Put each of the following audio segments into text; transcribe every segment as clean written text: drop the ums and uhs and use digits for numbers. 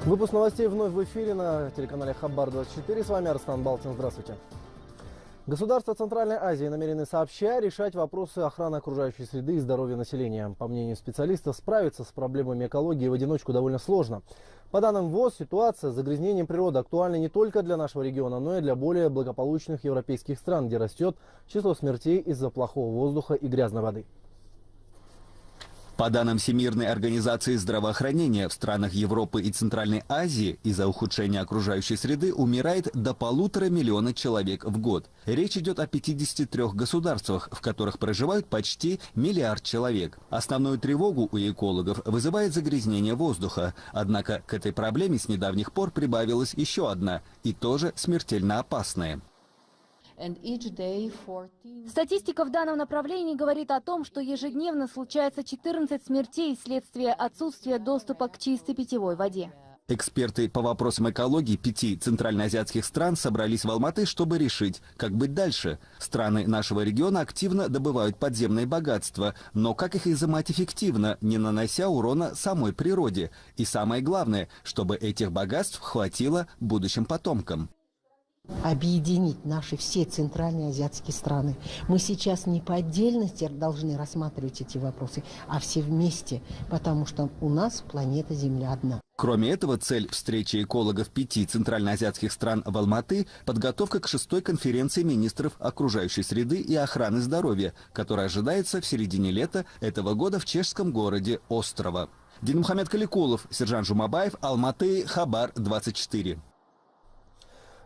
Выпуск новостей вновь в эфире на телеканале Хабар-24. С вами Арслан Балтин. Здравствуйте. Государства Центральной Азии намерены сообща решать вопросы охраны окружающей среды и здоровья населения. По мнению специалистов, справиться с проблемами экологии в одиночку довольно сложно. По данным ВОЗ, ситуация с загрязнением природы актуальна не только для нашего региона, но и для более благополучных европейских стран, где растет число смертей из-за плохого воздуха и грязной воды. По данным Всемирной организации здравоохранения, в странах Европы и Центральной Азии из-за ухудшения окружающей среды умирает до 1,5 миллиона человек в год. Речь идет о 53 государствах, в которых проживают почти 1 миллиард человек. Основную тревогу у экологов вызывает загрязнение воздуха. Однако к этой проблеме с недавних пор прибавилась еще одна, и тоже смертельно опасная. Статистика в данном направлении говорит о том, что ежедневно случается 14 смертей вследствие отсутствия доступа к чистой питьевой воде. Эксперты по вопросам экологии 5 центральноазиатских стран собрались в Алматы, чтобы решить, как быть дальше. Страны нашего региона активно добывают подземные богатства, но как их изымать эффективно, не нанося урона самой природе? И самое главное, чтобы этих богатств хватило будущим потомкам. Объединить наши все центральные азиатские страны. Мы сейчас не по отдельности должны рассматривать эти вопросы, а все вместе, потому что у нас планета Земля одна. Кроме этого, цель встречи экологов 5 центральноазиатских стран в Алматы – подготовка к 6-й конференции министров окружающей среды и охраны здоровья, которая ожидается в середине лета этого года в чешском городе Острова. Динмухамед Каликулов, Сержант Жумабаев, Алматы, Хабар-24.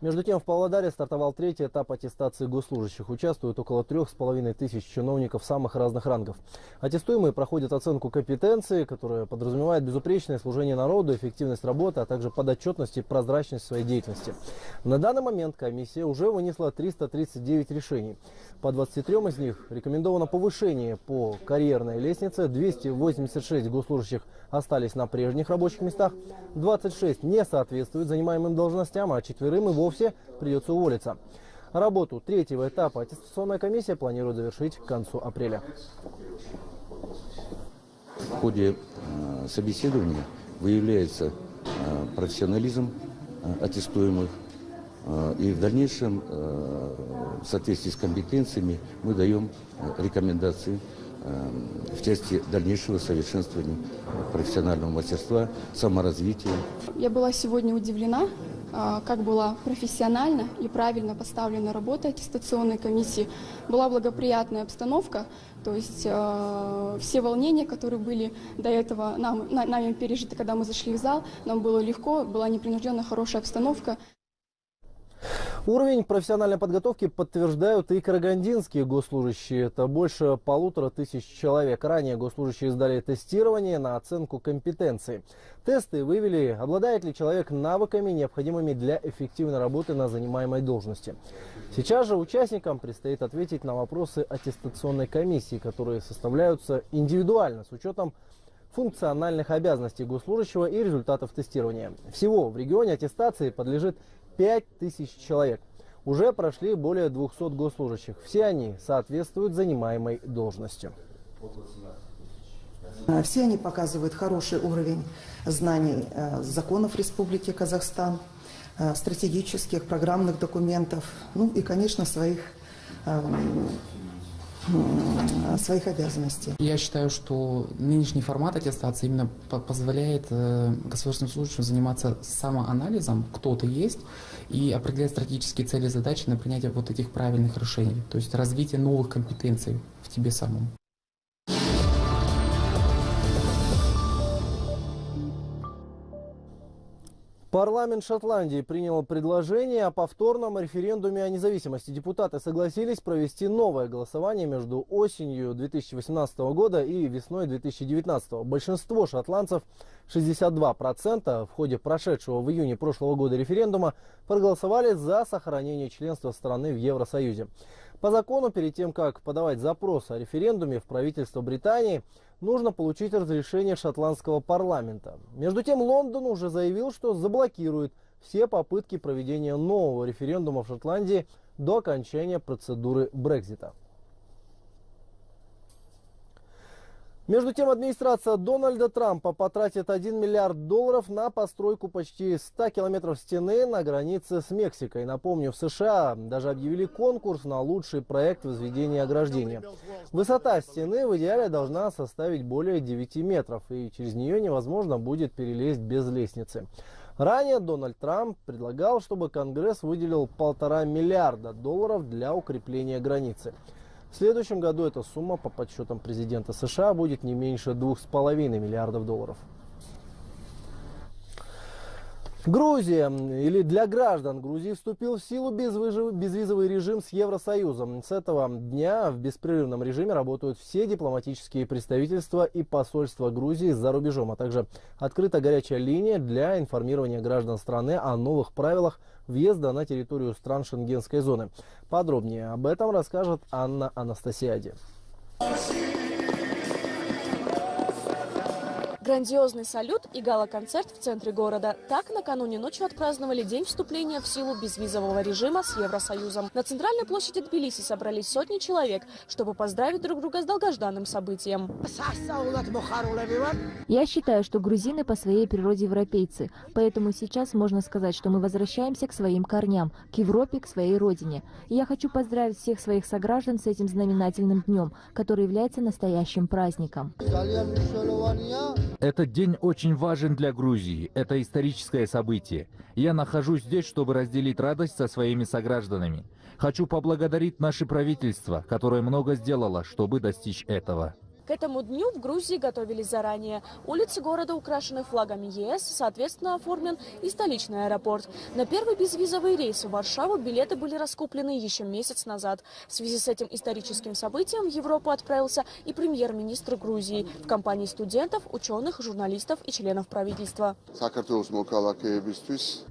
Между тем, в Павлодаре стартовал 3-й этап аттестации госслужащих. Участвуют около 3500 чиновников самых разных рангов. Аттестуемые проходят оценку компетенции, которая подразумевает безупречное служение народу, эффективность работы, а также подотчетность и прозрачность своей деятельности. На данный момент комиссия уже вынесла 339 решений. По 23 из них рекомендовано повышение по карьерной лестнице, 286 госслужащих остались на прежних рабочих местах, 26 не соответствуют занимаемым должностям, а 4 и вовсе придется уволиться. Работу 3-го этапа аттестационная комиссия планирует завершить к концу апреля. В ходе собеседования выявляется профессионализм аттестуемых, и в дальнейшем, в соответствии с компетенциями, мы даем рекомендации в части дальнейшего совершенствования профессионального мастерства, саморазвития. Я была сегодня удивлена, как была профессионально и правильно поставлена работа аттестационной комиссии. Была благоприятная обстановка, то есть все волнения, которые были до этого нами пережиты, когда мы зашли в зал, нам было легко, была непринужденная хорошая обстановка. Уровень профессиональной подготовки подтверждают и карагандинские госслужащие. Это больше 1500 человек. Ранее госслужащие сдали тестирование на оценку компетенции. Тесты вывели, обладает ли человек навыками, необходимыми для эффективной работы на занимаемой должности. Сейчас же участникам предстоит ответить на вопросы аттестационной комиссии, которые составляются индивидуально с учетом функциональных обязанностей госслужащего и результатов тестирования. Всего в регионе аттестации подлежит 5000 человек. Уже прошли более 200 госслужащих. Все они соответствуют занимаемой должности. Все они показывают хороший уровень знаний законов Республики Казахстан, стратегических, программных документов, ну и, конечно, своих обязанностей. Я считаю, что нынешний формат аттестации именно позволяет государственным служащим заниматься самоанализом, кто ты есть, и определять стратегические цели и задачи на принятие вот этих правильных решений, то есть развитие новых компетенций в тебе самом. Парламент Шотландии принял предложение о повторном референдуме о независимости. Депутаты согласились провести новое голосование между осенью 2018 года и весной 2019. Большинство шотландцев, 62%, в ходе прошедшего в июне прошлого года референдума проголосовали за сохранение членства страны в Евросоюзе. По закону, перед тем, как подавать запрос о референдуме в правительство Британии, нужно получить разрешение шотландского парламента. Между тем, Лондон уже заявил, что заблокирует все попытки проведения нового референдума в Шотландии до окончания процедуры Брексита. Между тем, администрация Дональда Трампа потратит $1 миллиард на постройку почти 100 километров стены на границе с Мексикой. Напомню, в США даже объявили конкурс на лучший проект возведения ограждения. Высота стены в идеале должна составить более 9 метров, и через нее невозможно будет перелезть без лестницы. Ранее Дональд Трамп предлагал, чтобы Конгресс выделил $1,5 миллиарда для укрепления границы. В следующем году эта сумма, по подсчетам президента США, будет не меньше $2,5 миллиардов. Грузия, или для граждан Грузии, вступил в силу безвизовый режим с Евросоюзом. С этого дня в беспрерывном режиме работают все дипломатические представительства и посольства Грузии за рубежом, а также открыта горячая линия для информирования граждан страны о новых правилах въезда на территорию стран Шенгенской зоны. Подробнее об этом расскажет Анна Анастасиади. Грандиозный салют и гала-концерт в центре города. Так накануне ночью отпраздновали день вступления в силу безвизового режима с Евросоюзом. На центральной площади Тбилиси собрались сотни человек, чтобы поздравить друг друга с долгожданным событием. Я считаю, что грузины по своей природе европейцы, поэтому сейчас можно сказать, что мы возвращаемся к своим корням, к Европе, к своей родине. И я хочу поздравить всех своих сограждан с этим знаменательным днем, который является настоящим праздником. Этот день очень важен для Грузии. Это историческое событие. Я нахожусь здесь, чтобы разделить радость со своими согражданами. Хочу поблагодарить наше правительство, которое много сделало, чтобы достичь этого. К этому дню в Грузии готовились заранее. Улицы города украшены флагами ЕС, соответственно оформлен и столичный аэропорт. На первый безвизовый рейс в Варшаву билеты были раскуплены еще месяц назад. В связи с этим историческим событием в Европу отправился и премьер-министр Грузии в компании студентов, ученых, журналистов и членов правительства.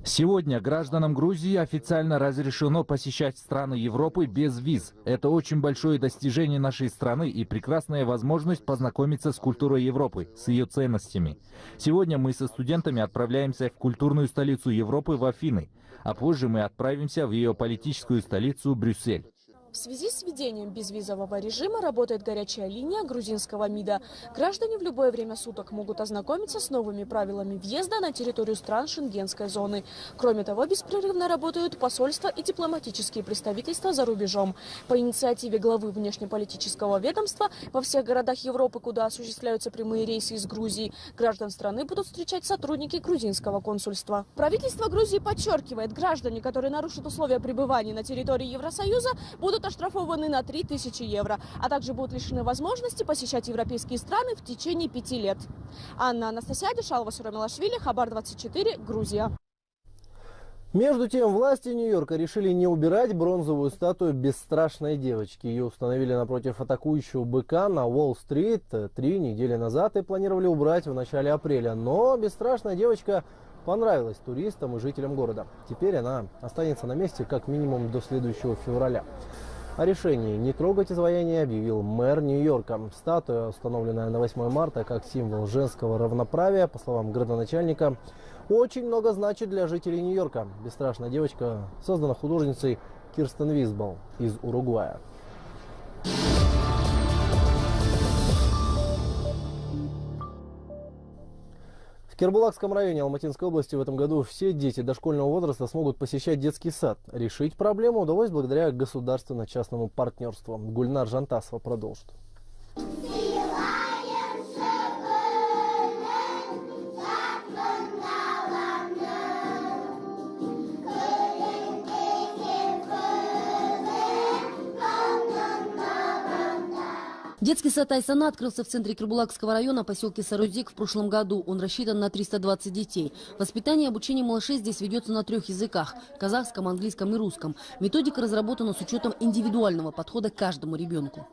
Сегодня гражданам Грузии официально разрешено посещать страны Европы без виз. Это очень большое достижение нашей страны и прекрасная возможность познакомиться с культурой Европы, с ее ценностями. Сегодня мы со студентами отправляемся в культурную столицу Европы, в Афины, а позже мы отправимся в ее политическую столицу Брюссель. В связи с введением безвизового режима работает горячая линия грузинского МИДа. Граждане в любое время суток могут ознакомиться с новыми правилами въезда на территорию стран Шенгенской зоны. Кроме того, беспрерывно работают посольства и дипломатические представительства за рубежом. По инициативе главы внешнеполитического ведомства во всех городах Европы, куда осуществляются прямые рейсы из Грузии, граждан страны будут встречать сотрудники грузинского консульства. Правительство Грузии подчеркивает, граждане, которые нарушат условия пребывания на территории Евросоюза, будут оштрафованы на 3000 евро, а также будут лишены возможности посещать европейские страны в течение 5 лет. Анна Анастасиади, Шалва Сурамилашвили, Хабар 24, Грузия. Между тем, власти Нью-Йорка решили не убирать бронзовую статую бесстрашной девочки. Ее установили напротив атакующего быка на Уолл-стрит 3 недели назад и планировали убрать в начале апреля. Но бесстрашная девочка понравилась туристам и жителям города. Теперь она останется на месте как минимум до следующего февраля. О решении не трогать изваяние объявил мэр Нью-Йорка. Статуя, установленная на 8 марта как символ женского равноправия, по словам градоначальника, очень много значит для жителей Нью-Йорка. Бесстрашная девочка создана художницей Кирстен Висбал из Уругвая. В Кербулакском районе Алматинской области в этом году все дети дошкольного возраста смогут посещать детский сад. Решить проблему удалось благодаря государственно-частному партнерству. Гульнар Жантасова продолжит. Детский сад Айсана открылся в центре Кербулакского района, поселке Сарудик, в прошлом году. Он рассчитан на 320 детей. Воспитание и обучение малышей здесь ведется на 3 языках – казахском, английском и русском. Методика разработана с учетом индивидуального подхода к каждому ребенку.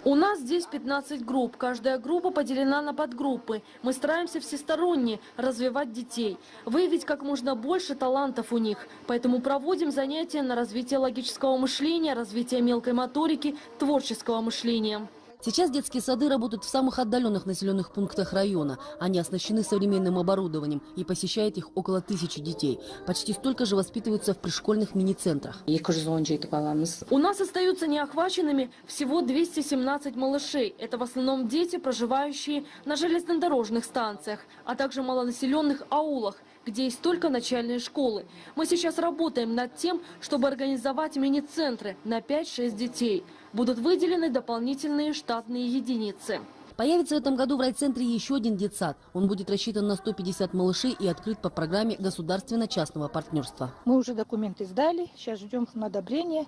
У нас здесь 15 групп. Каждая группа поделена на подгруппы. Мы стараемся всесторонне развивать детей, выявить как можно больше талантов у них. Поэтому проводим занятия на развитие логического мышления, развитие мелкой моторики, творческого мышления. Сейчас детские сады работают в самых отдаленных населенных пунктах района. Они оснащены современным оборудованием и посещает их около 1000 детей. Почти столько же воспитываются в пришкольных мини-центрах. У нас остаются неохваченными всего 217 малышей. Это в основном дети, проживающие на железнодорожных станциях, а также малонаселенных аулах, где есть только начальные школы. Мы сейчас работаем над тем, чтобы организовать мини-центры на 5-6 детей. Будут выделены дополнительные штатные единицы. Появится в этом году в райцентре еще один детсад. Он будет рассчитан на 150 малышей и открыт по программе государственно-частного партнерства. Мы уже документы сдали, сейчас ждем на одобрение.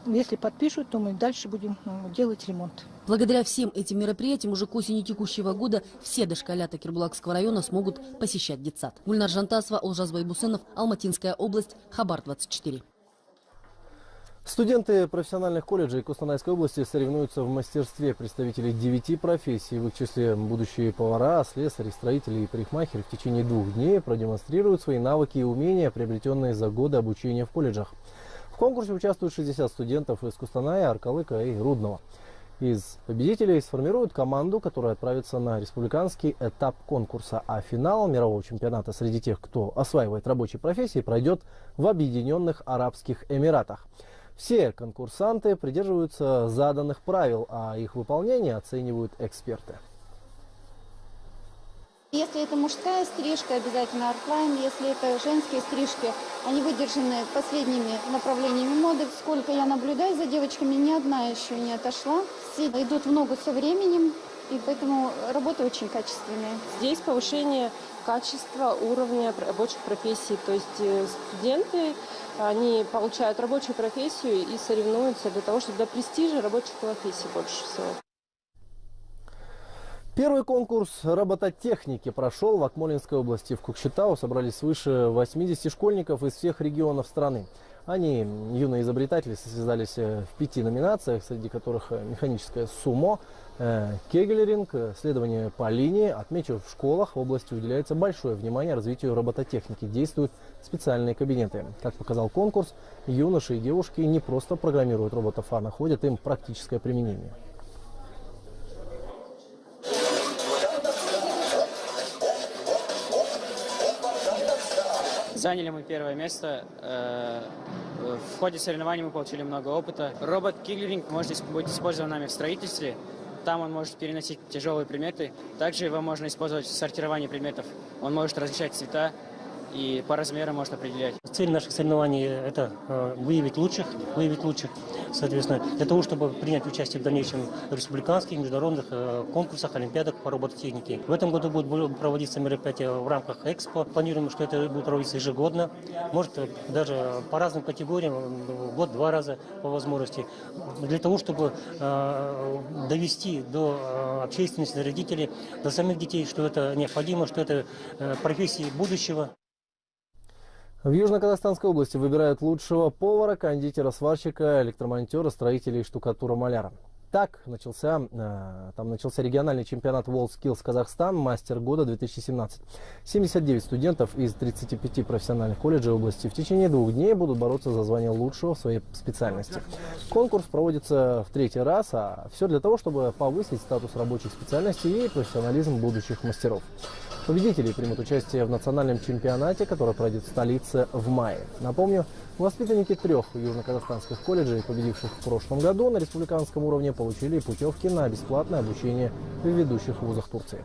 Если подпишут, то мы дальше будем делать ремонт. Благодаря всем этим мероприятиям уже к осени текущего года все дошколята Кербулакского района смогут посещать детсад. Гульнар Жантасова, Олжас Байбусынов, Алматинская область, Хабар 24. Студенты профессиональных колледжей Костанайской области соревнуются в мастерстве. Представители 9 профессий, в их числе будущие повара, слесари, строители и парикмахеры, в течение 2 дней продемонстрируют свои навыки и умения, приобретенные за годы обучения в колледжах. В конкурсе участвуют 60 студентов из Костаная, Аркалыка и Рудного. Из победителей сформируют команду, которая отправится на республиканский этап конкурса, а финал мирового чемпионата среди тех, кто осваивает рабочие профессии, пройдет в Объединенных Арабских Эмиратах. Все конкурсанты придерживаются заданных правил, а их выполнение оценивают эксперты. Если это мужская стрижка, обязательно артлайн. Если это женские стрижки, они выдержаны последними направлениями моды. Сколько я наблюдаю за девочками, ни одна еще не отошла. Все идут в ногу со временем, и поэтому работа очень качественная. Здесь повышение качества уровня рабочих профессий. То есть студенты, они получают рабочую профессию и соревнуются для того, чтобы до престижа рабочих профессий больше всего. Первый конкурс робототехники прошел в Акмолинской области. В Кокшетау собрались свыше 80 школьников из всех регионов страны. Они, юные изобретатели, состязались в 5 номинациях, среди которых механическое сумо, кегелеринг, следование по линии. Отмечу, в школах в области уделяется большое внимание развитию робототехники. Действуют специальные кабинеты. Как показал конкурс, юноши и девушки не просто программируют роботов, а находят им практическое применение. Заняли мы первое место. В ходе соревнований мы получили много опыта. Робот-киглеринг может быть использован нами в строительстве. Там он может переносить тяжелые предметы. Также его можно использовать в сортировании предметов. Он может различать цвета и по размерам может определять. Цель наших соревнований – это выявить лучших, соответственно, для того, чтобы принять участие в дальнейшем республиканских, международных конкурсах, олимпиадах по робототехнике. В этом году будет проводиться мероприятие в рамках Экспо. Планируем, что это будет проводиться ежегодно, может даже по разным категориям, в год 2 раза по возможности, для того, чтобы довести до общественности, до родителей, до самих детей, что это необходимо, что это профессии будущего. В Южно-Казахстанской области выбирают лучшего повара, кондитера, сварщика, электромонтера, строителя и штукатура-маляра. Так начался региональный чемпионат WorldSkills Казахстан «Мастер года 2017». 79 студентов из 35 профессиональных колледжей области в течение 2 дней будут бороться за звание лучшего в своей специальности. Конкурс проводится в 3-й раз, а все для того, чтобы повысить статус рабочих специальностей и профессионализм будущих мастеров. Победители примут участие в национальном чемпионате, который пройдет в столице в мае. Напомню, воспитанники 3 южно-казахстанских колледжей, победивших в прошлом году на республиканском уровне, получили путевки на бесплатное обучение в ведущих вузах Турции.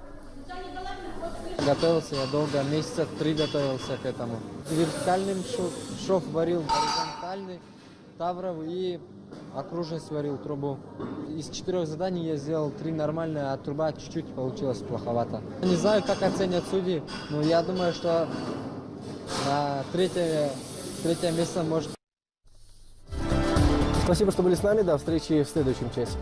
Готовился я долго, месяца 3 готовился к этому. Вертикальным шов варил, горизонтальный, тавровый и окружность варил трубу. Из 4 заданий я сделал 3 нормальные, а труба чуть-чуть получилась плоховато. Не знаю, как оценят судьи, но я думаю, что на третье место может. Спасибо, что были с нами. До встречи в следующем часе.